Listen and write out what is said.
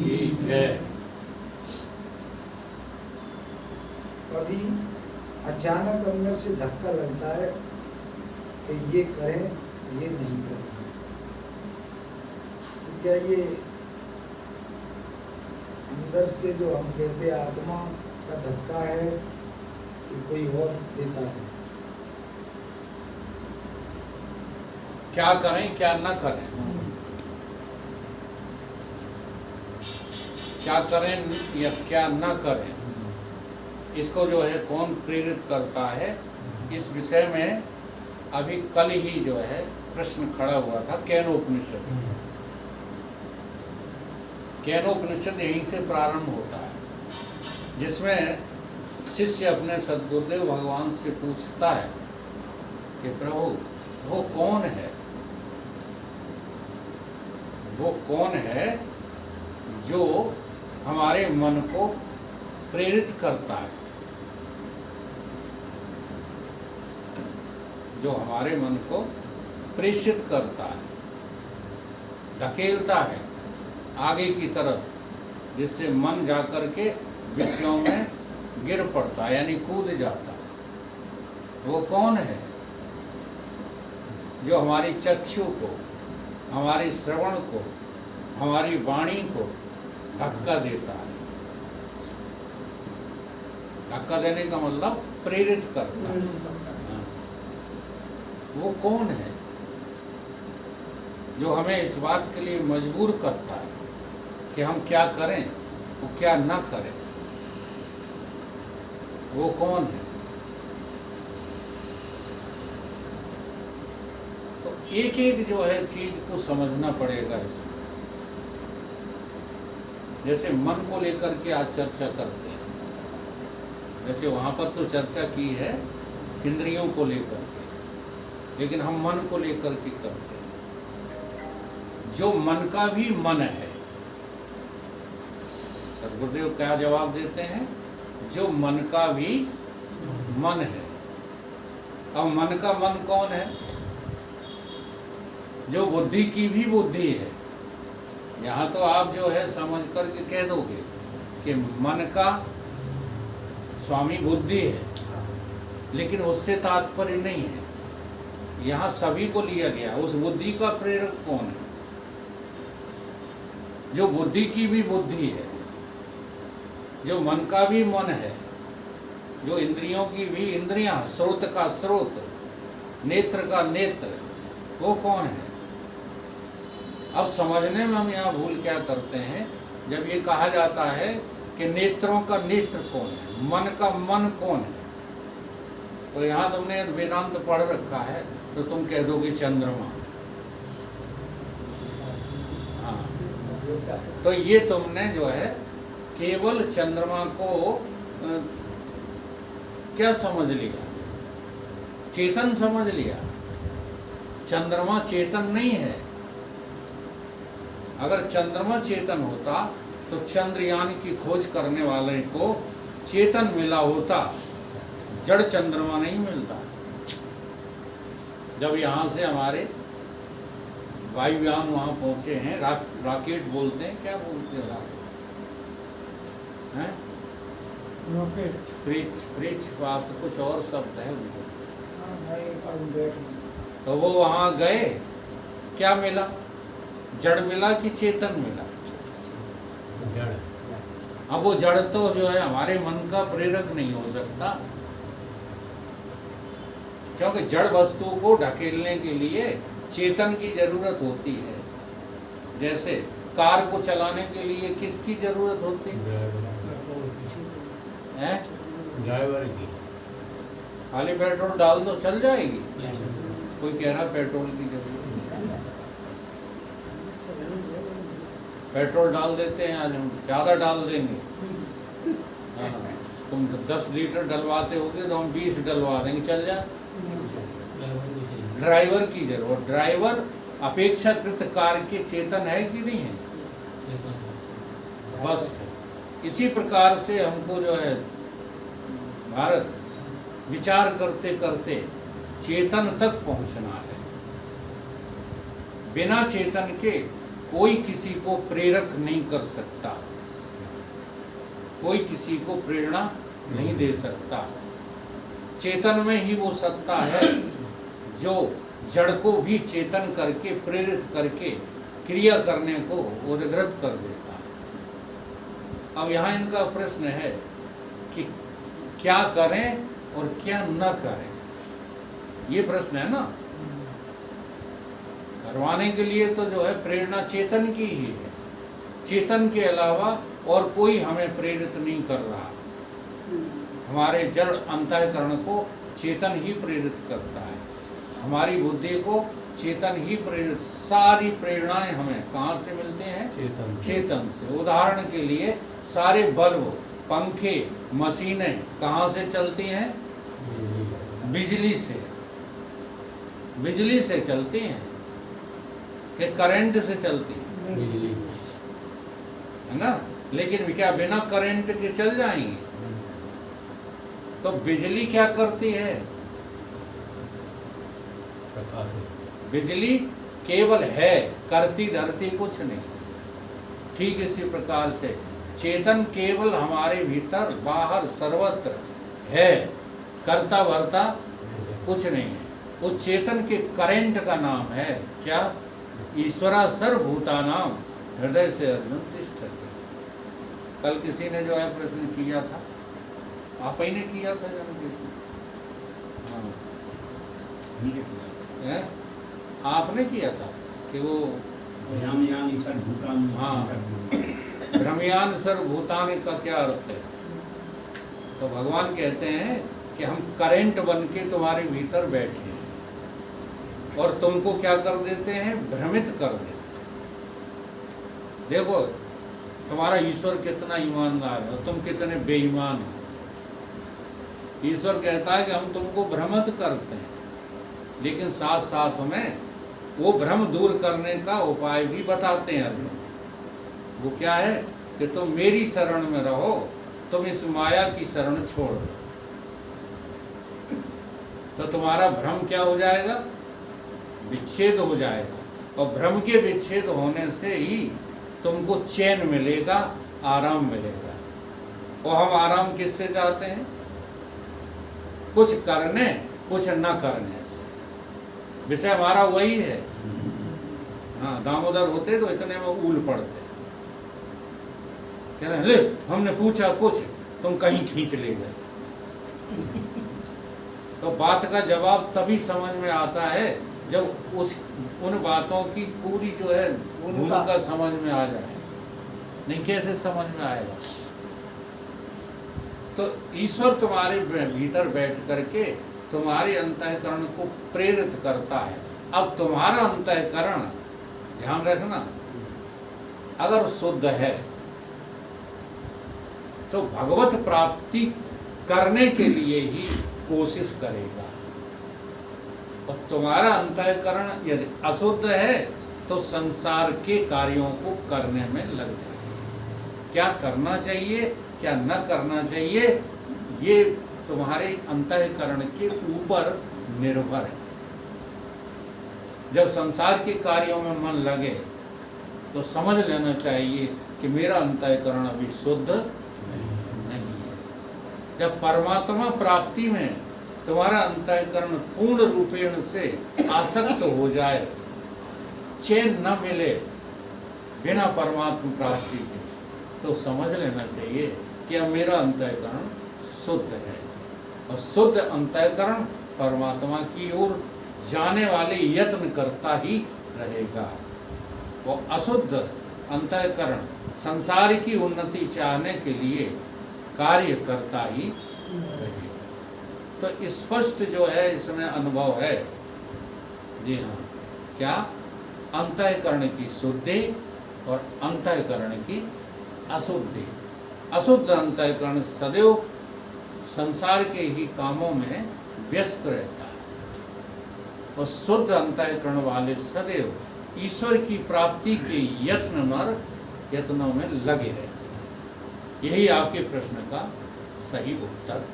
ठीक है। कभी अचानक अंदर से धक्का लगता है कि ये करें ये नहीं करें, तो क्या ये अंदर से जो हम कहते हैं आत्मा का धक्का है कि कोई और देता है? क्या करें क्या न करें, क्या करें या क्या न करें, इसको जो है कौन प्रेरित करता है, इस विषय में अभी कल ही जो है प्रश्न खड़ा हुआ था केनोपनिषद। केनोपनिषद यहीं से प्रारंभ होता है, जिसमें शिष्य अपने सद्गुरुदेव भगवान से पूछता है कि प्रभु वो कौन है, वो कौन है जो हमारे मन को प्रेरित करता है, जो हमारे मन को प्रेषित करता है, धकेलता है आगे की तरफ, जिससे मन जाकर के विषयों में गिर पड़ता है, यानी कूद जाता है। वो कौन है जो हमारी चक्षु को, हमारी श्रवण को, हमारी वाणी को धक्का देता है। धक्का देने का मतलब प्रेरित करता है। वो कौन है जो हमें इस बात के लिए मजबूर करता है कि हम क्या करें वो क्या न करें? वो कौन है? तो एक एक जो है चीज को समझना पड़ेगा इसमें। जैसे मन को लेकर के आज चर्चा करते हैं, जैसे वहां पर तो चर्चा की है इंद्रियों को लेकर के, लेकिन हम मन को लेकर के करते हैं। जो मन का भी मन है, सद्गुरुदेव क्या जवाब देते हैं? जो मन का भी मन है। अब मन का मन कौन है? जो बुद्धि की भी बुद्धि है। यहाँ तो आप जो है समझ करके कह दोगे कि मन का स्वामी बुद्धि है, लेकिन उससे तात्पर्य नहीं है। यहाँ सभी को लिया गया। उस बुद्धि का प्रेरक कौन है? जो बुद्धि की भी बुद्धि है, जो मन का भी मन है, जो इंद्रियों की भी इंद्रियां, स्रोत का स्रोत, नेत्र का नेत्र, वो कौन है? अब समझने में हम यहाँ भूल क्या करते हैं, जब ये कहा जाता है कि नेत्रों का नेत्र कौन है, मन का मन कौन है, तो यहाँ तुमने वेदांत पढ़ रखा है तो तुम कह दोगे चंद्रमा। हाँ, तो ये तुमने जो है केवल चंद्रमा को क्या समझ लिया? चेतन समझ लिया। चंद्रमा चेतन नहीं है। अगर चंद्रमा चेतन होता तो चंद्रयान की खोज करने वाले को चेतन मिला होता, जड़ चंद्रमा नहीं मिलता। जब यहाँ से हमारे वायुयान वहाँ पहुँचे हैं, रॉकेट बोलते हैं, क्या बोलते हैं? फ्रिज आप तो कुछ और शब्द है उनको। तो वो वहाँ गए, क्या मिला? जड़ मिला कि चेतन मिला? जड़। अब वो जड़ तो जो है हमारे मन का प्रेरक नहीं हो सकता, क्योंकि जड़ वस्तु को ढकेलने के लिए चेतन की जरूरत होती है। जैसे कार को चलाने के लिए किसकी जरूरत होती है? ड्राइवर की। खाली पेट्रोल डाल दो चल जाएगी? कोई कह रहा पेट्रोल की जरूरत नहीं। पेट्रोल डाल देते हैं आज हम, ज़्यादा डाल देंगे। हाँ, तुम 10 लीटर डलवाते होगे तो हम 20 डलवा देंगे, चल जाए। ड्राइवर की जरूरत। ड्राइवर अपेक्षाकृत कार के चेतन है कि नहीं है? बस इसी प्रकार से हमको जो है भारत विचार करते करते चेतन तक पहुंचना है। बिना चेतन के कोई किसी को प्रेरक नहीं कर सकता, कोई किसी को प्रेरणा नहीं दे सकता। चेतन में ही वो सत्ता है जो जड़ को भी चेतन करके, प्रेरित करके क्रिया करने को उद्ग्रत कर देता है। अब यहाँ इनका प्रश्न है कि क्या करें और क्या न करें, ये प्रश्न है ना। करवाने के लिए तो जो है प्रेरणा चेतन की ही है, चेतन के अलावा और कोई हमें प्रेरित नहीं कर रहा। हमारे जड़ अंतःकरण को चेतन ही प्रेरित करता है, हमारी बुद्धि को चेतन ही प्रेरित। सारी प्रेरणाएं हमें कहाँ से मिलते हैं? चेतन से। उदाहरण के लिए सारे बल्ब, पंखे, मशीनें कहाँ से चलती हैं? बिजली से। बिजली से चलती हैं कि करंट से चलती हैं? बिजली है ना। लेकिन क्या बिना करंट के चल जाएंगी? तो बिजली क्या करती है? प्रकाश है। बिजली केवल है, करती धरती कुछ नहीं। ठीक इसी प्रकार से चेतन केवल हमारे भीतर बाहर सर्वत्र है, करता भरता कुछ नहीं है। उस चेतन के करंट का नाम है क्या? ईश्वरा सर्वभूतानां हृदय से अर्जुन तिष्ठति। कल किसी ने जो है प्रश्न किया था, आप ही ने किया था जब किसी, हाँ है? आपने किया था कि वो हाँ भ्रमयान सर्वभूतानि का क्या अर्थ है? तो भगवान कहते हैं कि हम करंट बन के तुम्हारे भीतर बैठे हैं और तुमको क्या कर देते हैं? भ्रमित कर देते हैं। देखो तुम्हारा ईश्वर कितना ईमानदार है और तुम कितने बेईमान हो। ईश्वर कहता है कि हम तुमको भ्रमित करते हैं, लेकिन साथ साथ में वो भ्रम दूर करने का उपाय भी बताते हैं अर्जुन। वो क्या है कि तुम मेरी शरण में रहो, तुम इस माया की शरण छोड़ दो, तो तुम्हारा भ्रम क्या हो जाएगा? विच्छेद हो जाएगा। और भ्रम के विच्छेद होने से ही तुमको चैन मिलेगा, आराम मिलेगा। और हम आराम किससे चाहते हैं? कुछ करने, कुछ न करने से। विषय हमारा वही है। हाँ, दामोदर होते तो इतने में ऊल पड़ते, कह रहे ले हमने पूछा कुछ, तुम कहीं खींच ले गए। तो बात का जवाब तभी समझ में आता है जब उन बातों की पूरी जो है भूमिका समझ में आ जाए। नहीं कैसे समझ में आएगा? तो ईश्वर तुम्हारे भीतर बैठ करके तुम्हारे अंतःकरण को प्रेरित करता है। अब तुम्हारा अंतःकरण, ध्यान रखना, अगर शुद्ध है तो भगवत प्राप्ति करने के लिए ही कोशिश करेगा। और तुम्हारा अंतःकरण यदि अशुद्ध है तो संसार के कार्यों को करने में लग जाएगा। क्या करना चाहिए, क्या न करना चाहिए, ये तुम्हारे अंतःकरण के ऊपर निर्भर है। जब संसार के कार्यों में मन लगे तो समझ लेना चाहिए कि मेरा अंतःकरण अभी शुद्ध नहीं है। जब परमात्मा प्राप्ति में तुम्हारा अंतःकरण पूर्ण रूपेण से आसक्त हो जाए, चैन न मिले बिना परमात्मा प्राप्ति के, तो समझ लेना चाहिए कि अब मेरा अंतःकरण शुद्ध है। और शुद्ध अंतःकरण परमात्मा की ओर जाने वाले यत्न करता ही रहेगा। वो अशुद्ध अंतःकरण संसार की उन्नति चाहने के लिए कार्य करता ही रहेगा। तो स्पष्ट जो है इसमें अनुभव है। जी हाँ, क्या? अंतःकरण की शुद्धि और अंतःकरण की अशुद्धि। अशुद्ध अंतःकरण सदैव संसार के ही कामों में व्यस्त रहता है और शुद्ध अंतःकरण वाले सदैव ईश्वर की प्राप्ति के यत्नों में लगे रहते हैं। यही आपके प्रश्न का सही उत्तर